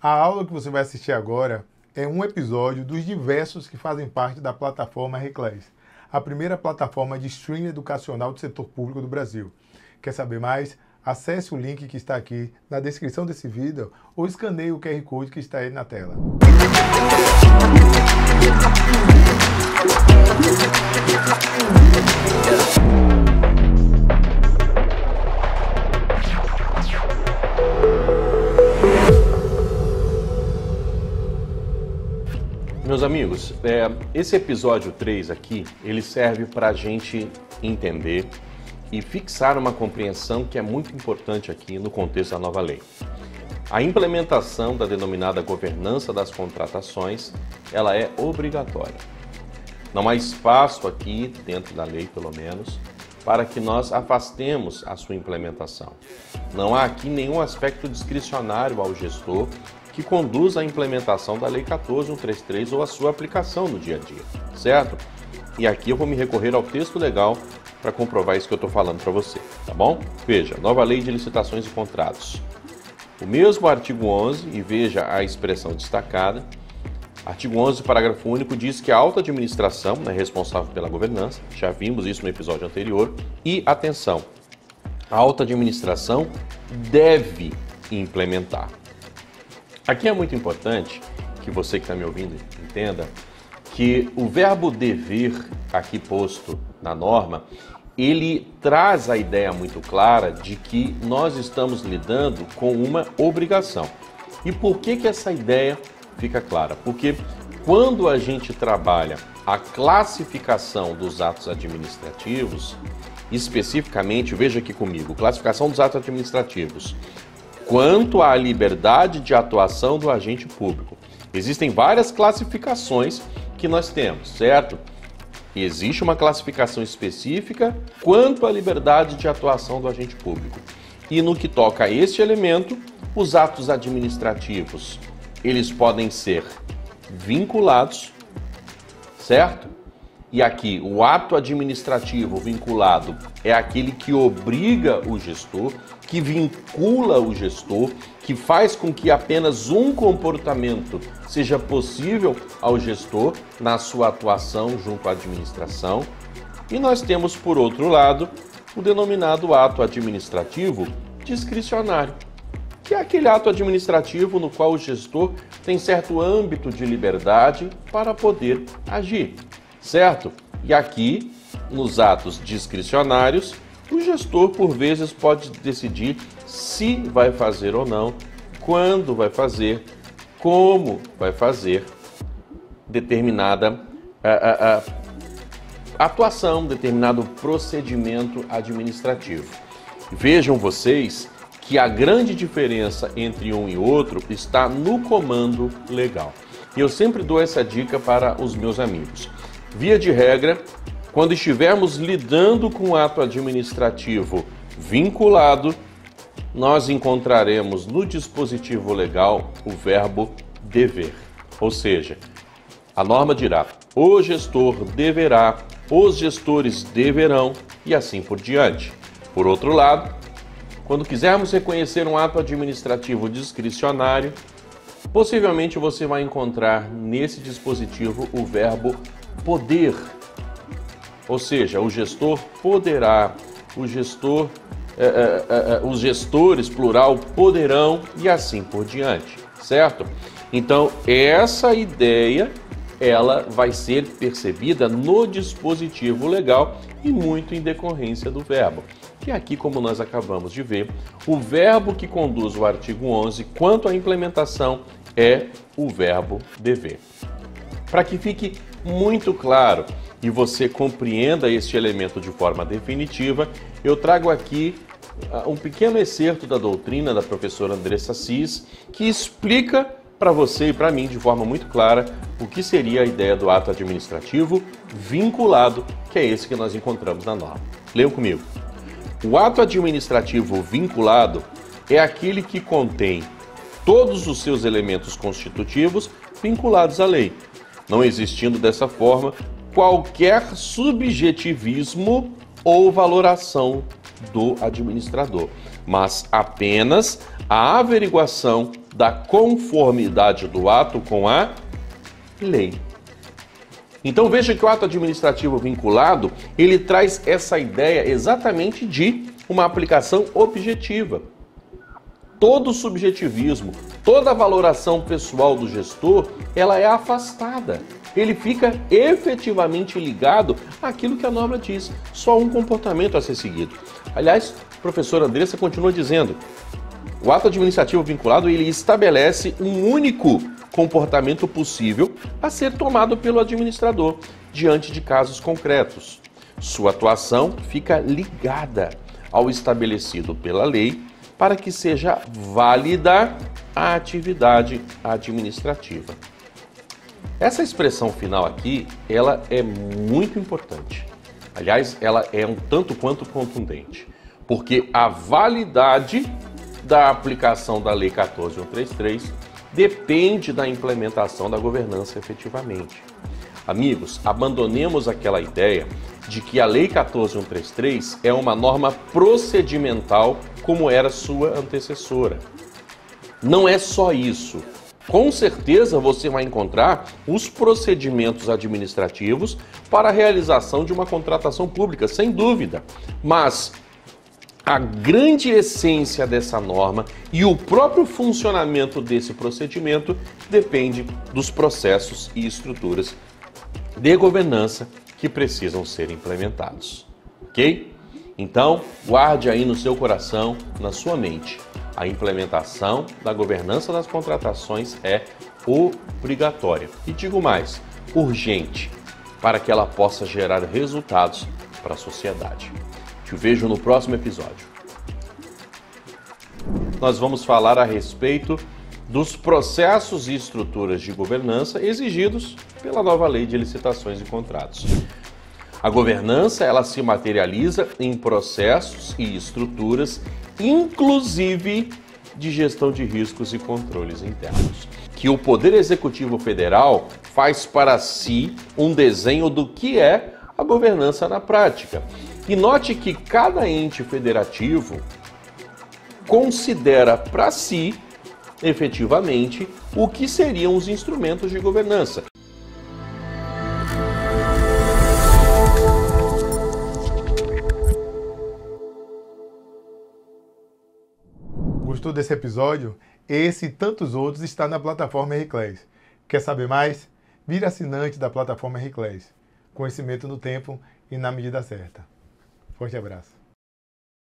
A aula que você vai assistir agora é um episódio dos diversos que fazem parte da plataforma Reclass, a primeira plataforma de streaming educacional do setor público do Brasil. Quer saber mais? Acesse o link que está aqui na descrição desse vídeo ou escaneie o QR Code que está aí na tela. Meus amigos, esse episódio 3 aqui, ele serve para a gente entender e fixar uma compreensão que é muito importante aqui no contexto da nova lei. A implementação da denominada governança das contratações, ela é obrigatória. Não há espaço aqui, dentro da lei pelo menos, para que nós afastemos a sua implementação. Não há aqui nenhum aspecto discricionário ao gestor que conduz à implementação da Lei 14.133 ou a sua aplicação no dia a dia, certo? E aqui eu vou me recorrer ao texto legal para comprovar isso que eu estou falando para você, tá bom? Veja, nova Lei de Licitações e Contratos. O mesmo artigo 11, e veja a expressão destacada, artigo 11, parágrafo único, diz que a alta administração é responsável pela governança, já vimos isso no episódio anterior, e atenção, a alta administração deve implementar. Aqui é muito importante que você que está me ouvindo entenda que o verbo dever, aqui posto na norma, ele traz a ideia muito clara de que nós estamos lidando com uma obrigação. E por que essa ideia fica clara? Porque quando a gente trabalha a classificação dos atos administrativos, especificamente, veja aqui comigo, classificação dos atos administrativos, quanto à liberdade de atuação do agente público. Existem várias classificações que nós temos, certo? Existe uma classificação específica quanto à liberdade de atuação do agente público. E no que toca a este elemento, os atos administrativos, eles podem ser vinculados, certo? E aqui, o ato administrativo vinculado é aquele que obriga o gestor, que vincula o gestor, que faz com que apenas um comportamento seja possível ao gestor na sua atuação junto à administração. E nós temos, por outro lado, o denominado ato administrativo discricionário, que é aquele ato administrativo no qual o gestor tem certo âmbito de liberdade para poder agir, certo? E aqui, nos atos discricionários, o gestor, por vezes, pode decidir se vai fazer ou não, quando vai fazer, como vai fazer determinada atuação, determinado procedimento administrativo. Vejam vocês que a grande diferença entre um e outro está no comando legal. E eu sempre dou essa dica para os meus amigos. Via de regra, quando estivermos lidando com um ato administrativo vinculado, nós encontraremos no dispositivo legal o verbo dever. Ou seja, a norma dirá, o gestor deverá, os gestores deverão e assim por diante. Por outro lado, quando quisermos reconhecer um ato administrativo discricionário, possivelmente você vai encontrar nesse dispositivo o verbo poder. Ou seja, o gestor poderá, os gestores, plural, poderão e assim por diante, certo? Então, essa ideia, ela vai ser percebida no dispositivo legal e muito em decorrência do verbo. Que aqui, como nós acabamos de ver, o verbo que conduz o artigo 11 quanto à implementação é o verbo dever. Para que fique muito claro e você compreenda este elemento de forma definitiva, eu trago aqui um pequeno excerto da doutrina da professora Andressa Assis, que explica para você e para mim de forma muito clara o que seria a ideia do ato administrativo vinculado, que é esse que nós encontramos na norma. Leiam comigo. O ato administrativo vinculado é aquele que contém todos os seus elementos constitutivos vinculados à lei, não existindo dessa forma qualquer subjetivismo ou valoração do administrador, mas apenas a averiguação da conformidade do ato com a lei. Então veja que o ato administrativo vinculado, ele traz essa ideia exatamente de uma aplicação objetiva. Todo subjetivismo, toda valoração pessoal do gestor, ela é afastada. Ele fica efetivamente ligado àquilo que a norma diz. Só um comportamento a ser seguido. Aliás, a professora Andressa continua dizendo, o ato administrativo vinculado, ele estabelece um único comportamento possível a ser tomado pelo administrador diante de casos concretos. Sua atuação fica ligada ao estabelecido pela lei para que seja válida a atividade administrativa. Essa expressão final aqui, ela é muito importante. Aliás, ela é um tanto quanto contundente, porque a validade da aplicação da Lei 14.133 depende da implementação da governança efetivamente. Amigos, abandonemos aquela ideia de que a Lei 14.133 é uma norma procedimental como era sua antecessora. Não é só isso. Com certeza você vai encontrar os procedimentos administrativos para a realização de uma contratação pública, sem dúvida. Mas a grande essência dessa norma e o próprio funcionamento desse procedimento depende dos processos e estruturas de governança que precisam ser implementados. Ok? Então, guarde aí no seu coração, na sua mente. A implementação da governança das contratações é obrigatória. E digo mais, urgente, para que ela possa gerar resultados para a sociedade. Te vejo no próximo episódio. Nós vamos falar a respeito dos processos e estruturas de governança exigidos pela nova Lei de Licitações e Contratos. A governança, ela se materializa em processos e estruturas, inclusive de gestão de riscos e controles internos, que o Poder Executivo Federal faz para si um desenho do que é a governança na prática. E note que cada ente federativo considera para si, efetivamente, o que seriam os instrumentos de governança. Gostou desse episódio? Esse e tantos outros está na plataforma Riclass. Quer saber mais? Vire assinante da plataforma Riclass. Conhecimento no tempo e na medida certa. Forte abraço.